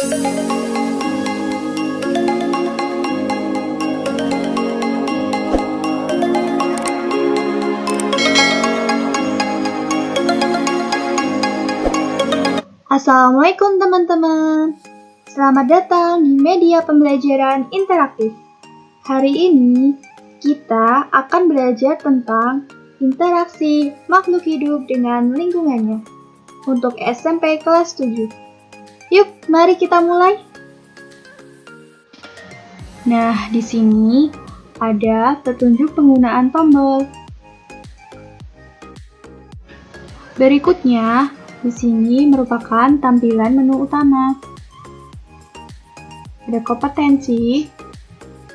Assalamualaikum teman-teman. Selamat datang di media pembelajaran interaktif. Hari ini kita akan belajar tentang interaksi makhluk hidup dengan lingkungannya untuk SMP kelas 7. Yuk, mari kita mulai. Nah, di sini ada petunjuk penggunaan tombol. Berikutnya, di sini merupakan tampilan menu utama. Ada kompetensi,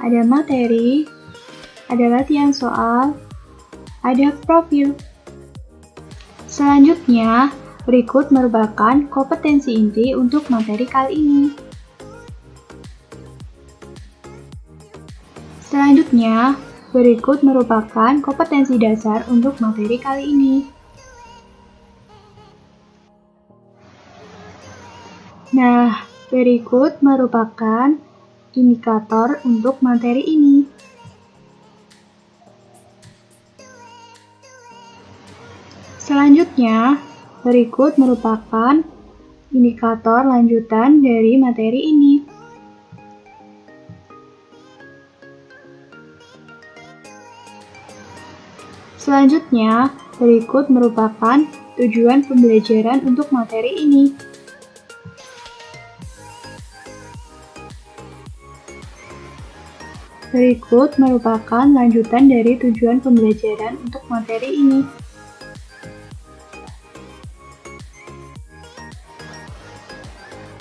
ada materi, ada latihan soal, ada profil. Selanjutnya, berikut merupakan kompetensi inti untuk materi kali ini. Selanjutnya, berikut merupakan kompetensi dasar untuk materi kali ini. Nah, berikut merupakan indikator untuk materi ini. Selanjutnya, berikut merupakan indikator lanjutan dari materi ini. Selanjutnya, berikut merupakan tujuan pembelajaran untuk materi ini. Berikut merupakan lanjutan dari tujuan pembelajaran untuk materi ini.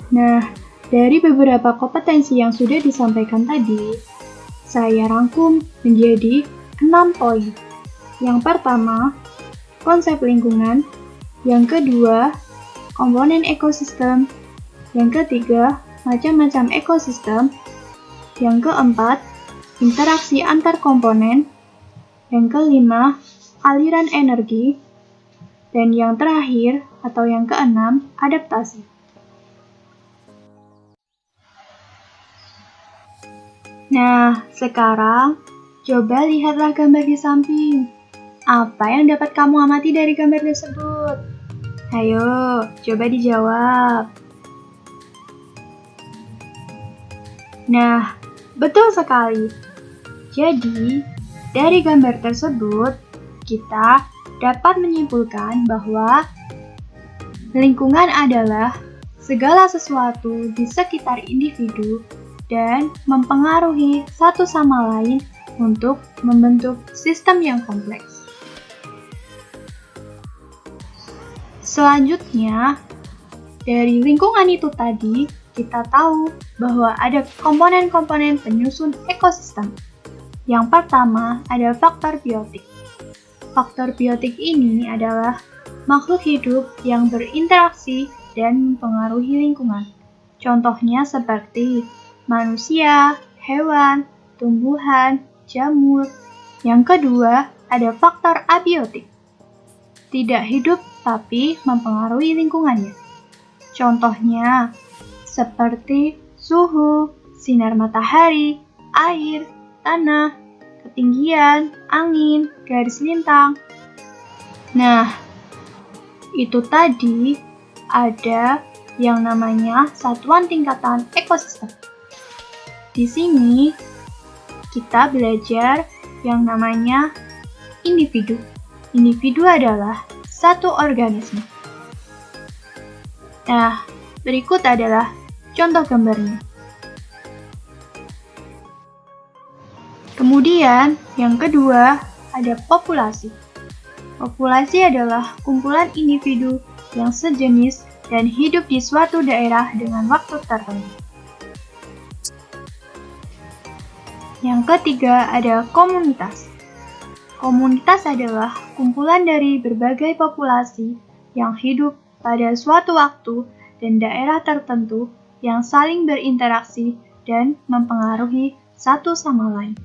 Nah, dari beberapa kompetensi yang sudah disampaikan tadi, saya rangkum menjadi 6 poin. Yang pertama, konsep lingkungan. Yang kedua, komponen ekosistem. Yang ketiga, macam-macam ekosistem. Yang keempat, interaksi antar komponen. Yang kelima, aliran energi. Dan yang terakhir, atau yang keenam, adaptasi. Nah, sekarang coba lihatlah gambar di samping. Apa yang dapat kamu amati dari gambar tersebut? Ayo, coba dijawab. Nah, betul sekali. Jadi, dari gambar tersebut, kita dapat menyimpulkan bahwa lingkungan adalah segala sesuatu di sekitar individu dan mempengaruhi satu sama lain untuk membentuk sistem yang kompleks. Selanjutnya, dari lingkungan itu tadi, kita tahu bahwa ada komponen-komponen penyusun ekosistem. Yang pertama, ada faktor biotik. Faktor biotik ini adalah makhluk hidup yang berinteraksi dan mempengaruhi lingkungan. Contohnya seperti manusia, hewan, tumbuhan, jamur. Yang kedua, ada faktor abiotik. Tidak hidup tapi mempengaruhi lingkungannya. Contohnya seperti suhu, sinar matahari, air, tanah, ketinggian, angin, garis lintang. Nah, itu tadi ada yang namanya satuan tingkatan ekosistem. Di sini kita belajar yang namanya individu. Individu adalah satu organisme. Nah, berikut adalah contoh gambarnya. Kemudian, yang kedua, ada populasi. Populasi adalah kumpulan individu yang sejenis dan hidup di suatu daerah dengan waktu tertentu. Yang ketiga, ada komunitas. Komunitas adalah kumpulan dari berbagai populasi yang hidup pada suatu waktu dan daerah tertentu yang saling berinteraksi dan mempengaruhi satu sama lain.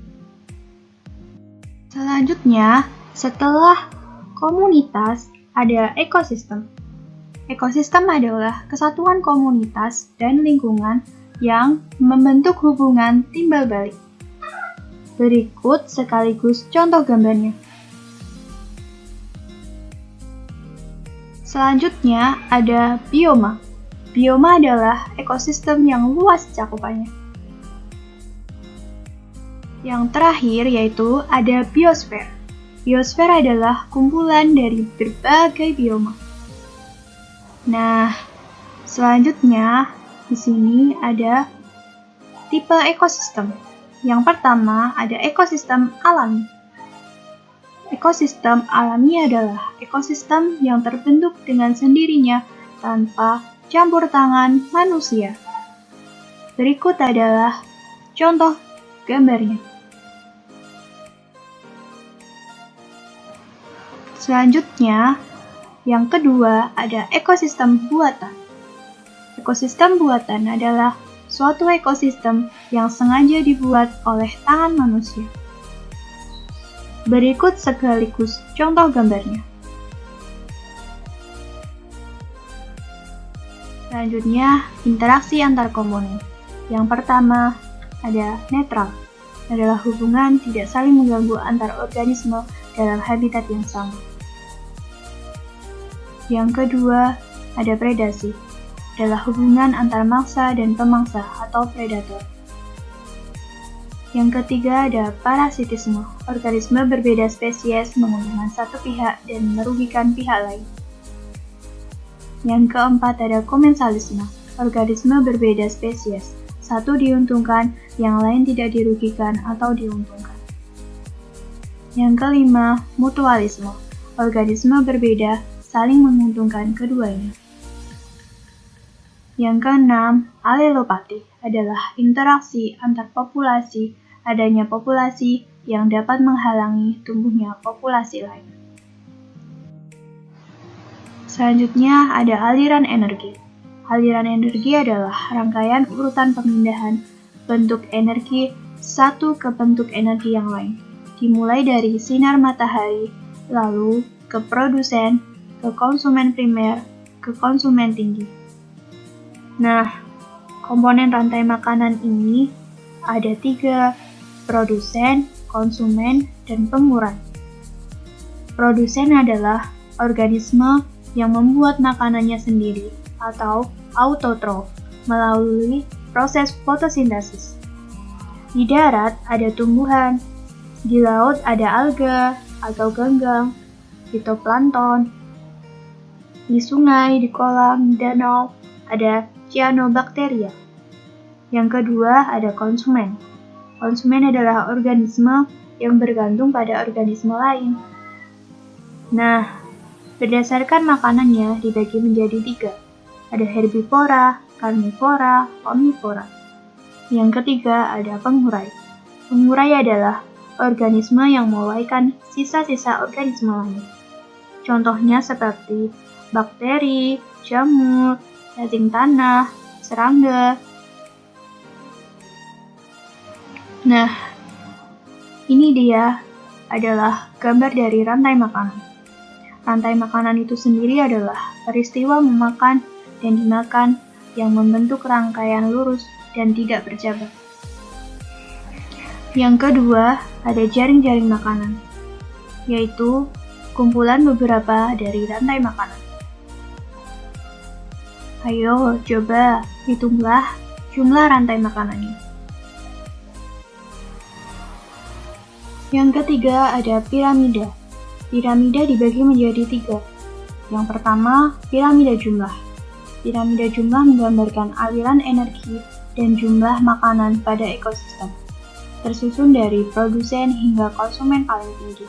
Selanjutnya, setelah komunitas, ada ekosistem. Ekosistem adalah kesatuan komunitas dan lingkungan yang membentuk hubungan timbal balik. Berikut sekaligus contoh gambarnya. Selanjutnya ada bioma. Bioma adalah ekosistem yang luas cakupannya. Yang terakhir yaitu ada biosfer. Biosfer adalah kumpulan dari berbagai bioma. Nah, selanjutnya di sini ada tipe ekosistem. Yang pertama ada ekosistem alami. Ekosistem alami adalah ekosistem yang terbentuk dengan sendirinya tanpa campur tangan manusia. Berikut adalah contoh gambarnya. Selanjutnya, yang kedua ada ekosistem buatan. Ekosistem buatan adalah suatu ekosistem yang sengaja dibuat oleh tangan manusia. Berikut sekaligus contoh gambarnya. Selanjutnya, interaksi antar komponen. Yang pertama ada netral, adalah hubungan tidak saling mengganggu antar organisme dalam habitat yang sama. Yang kedua, ada predasi, adalah hubungan antar mangsa dan pemangsa atau predator. Yang ketiga, ada parasitisme, organisme berbeda spesies menguntungkan satu pihak dan merugikan pihak lain. Yang keempat, ada komensalisme, organisme berbeda spesies, satu diuntungkan, yang lain tidak dirugikan atau diuntungkan. Yang kelima, mutualisme, organisme berbeda saling menguntungkan keduanya. Yang keenam, alelopati adalah interaksi antar populasi, adanya populasi yang dapat menghalangi tumbuhnya populasi lain. Selanjutnya ada aliran energi. Aliran energi adalah rangkaian urutan pemindahan bentuk energi satu ke bentuk energi yang lain, dimulai dari sinar matahari, lalu ke produsen, ke konsumen primer, ke konsumen tinggi. Nah, komponen rantai makanan ini ada 3, produsen, konsumen, dan pengurai. Produsen adalah organisme yang membuat makanannya sendiri atau autotrof melalui proses fotosintesis. Di darat ada tumbuhan, di laut ada alga atau ganggang, fitoplankton. Di sungai, di kolam, danau, ada cyanobacteria. Yang kedua, ada konsumen. Konsumen adalah organisme yang bergantung pada organisme lain. Nah, berdasarkan makanannya dibagi menjadi 3. Ada herbivora, karnivora, omnivora. Yang ketiga, ada pengurai. Pengurai adalah organisme yang menguraikan sisa-sisa organisme lain. Contohnya seperti bakteri, jamur, cacing tanah, serangga. Nah, ini dia adalah gambar dari rantai makanan. Rantai makanan itu sendiri adalah peristiwa memakan dan dimakan yang membentuk rangkaian lurus dan tidak bercabang. Yang kedua, ada jaring-jaring makanan, yaitu kumpulan beberapa dari rantai makanan. Ayo, coba hitunglah jumlah rantai makanannya. Yang ketiga ada piramida. Piramida dibagi menjadi 3. Yang pertama, piramida jumlah. Piramida jumlah menggambarkan aliran energi dan jumlah makanan pada ekosistem, tersusun dari produsen hingga konsumen paling tinggi.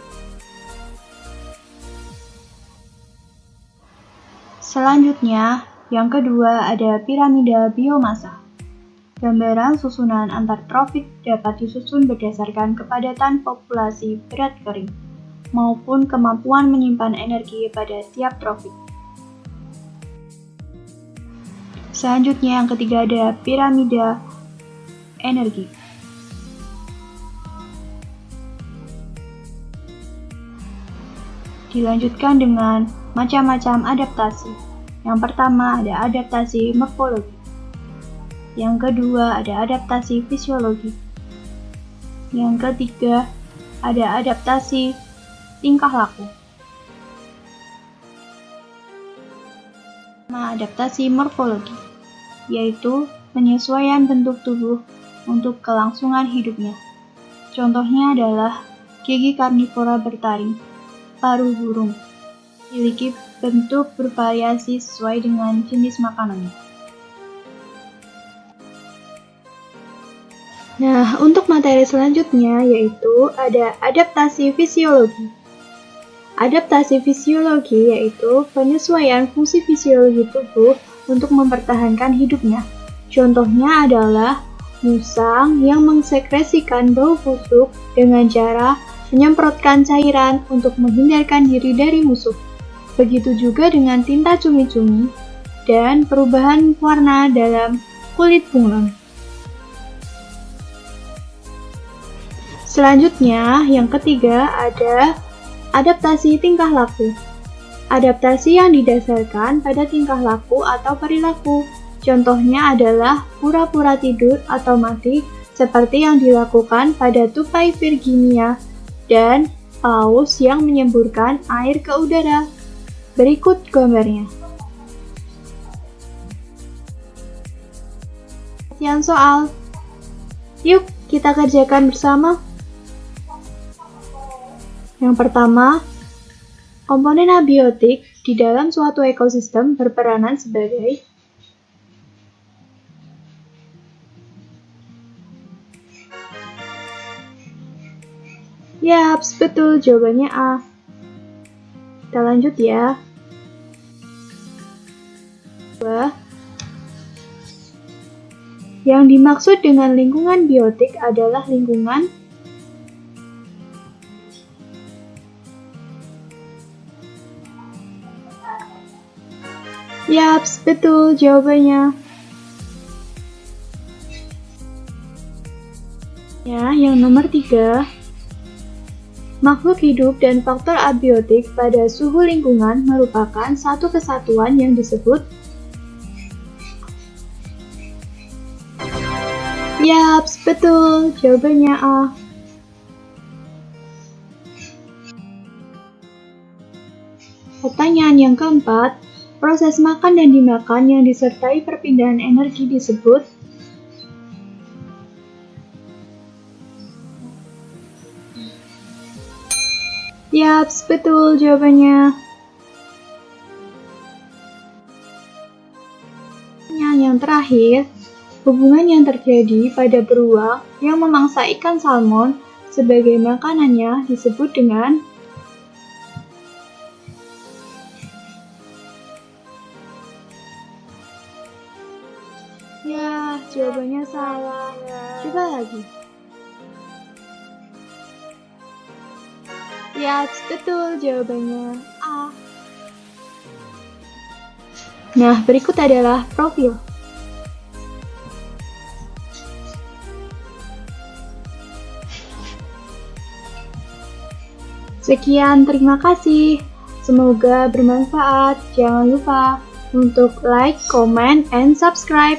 Selanjutnya, yang kedua ada piramida biomasa. Gambaran susunan antar tropik dapat disusun berdasarkan kepadatan populasi berat kering maupun kemampuan menyimpan energi pada tiap tropik. Selanjutnya yang ketiga ada piramida energi. Dilanjutkan dengan macam-macam adaptasi. Yang pertama ada adaptasi morfologi. Yang kedua ada adaptasi fisiologi. Yang ketiga ada adaptasi tingkah laku. Adaptasi morfologi, yaitu penyesuaian bentuk tubuh untuk kelangsungan hidupnya. Contohnya adalah gigi karnivora bertaring, paruh burung, memiliki bentuk bervariasi sesuai dengan jenis makanannya. Nah, untuk materi selanjutnya yaitu ada adaptasi fisiologi. Adaptasi fisiologi yaitu penyesuaian fungsi fisiologi tubuh untuk mempertahankan hidupnya. Contohnya adalah musang yang mensekresikan bau busuk dengan cara menyemprotkan cairan untuk menghindarkan diri dari musuh. Begitu juga dengan tinta cumi-cumi dan perubahan warna dalam kulit bunglon. Selanjutnya, yang ketiga ada adaptasi tingkah laku. Adaptasi yang didasarkan pada tingkah laku atau perilaku. Contohnya adalah pura-pura tidur atau mati seperti yang dilakukan pada tupai Virginia dan paus yang menyemburkan air ke udara. Berikut gambarnya. Perhatian soal. Yuk kita kerjakan bersama. Yang pertama, komponen abiotik di dalam suatu ekosistem berperanan sebagai Yaps, betul, jawabannya A. Kita lanjut ya. Yang dimaksud dengan lingkungan biotik adalah lingkungan Yaps, betul jawabannya. Ya, yang nomor 3. Makhluk hidup dan faktor abiotik pada suhu lingkungan merupakan satu kesatuan yang disebut Yaps, betul jawabannya A. Pertanyaan yang keempat, proses makan dan dimakan yang disertai perpindahan energi disebut Yaps, betul jawabannya. Yang terakhir, hubungan yang terjadi pada beruang yang memangsa ikan salmon sebagai makanannya disebut dengan Ya, jawabannya salah. Coba lagi. Ya, betul jawabannya A. Nah, berikut adalah profil. Sekian, terima kasih. Semoga bermanfaat. Jangan lupa untuk like, comment, and subscribe.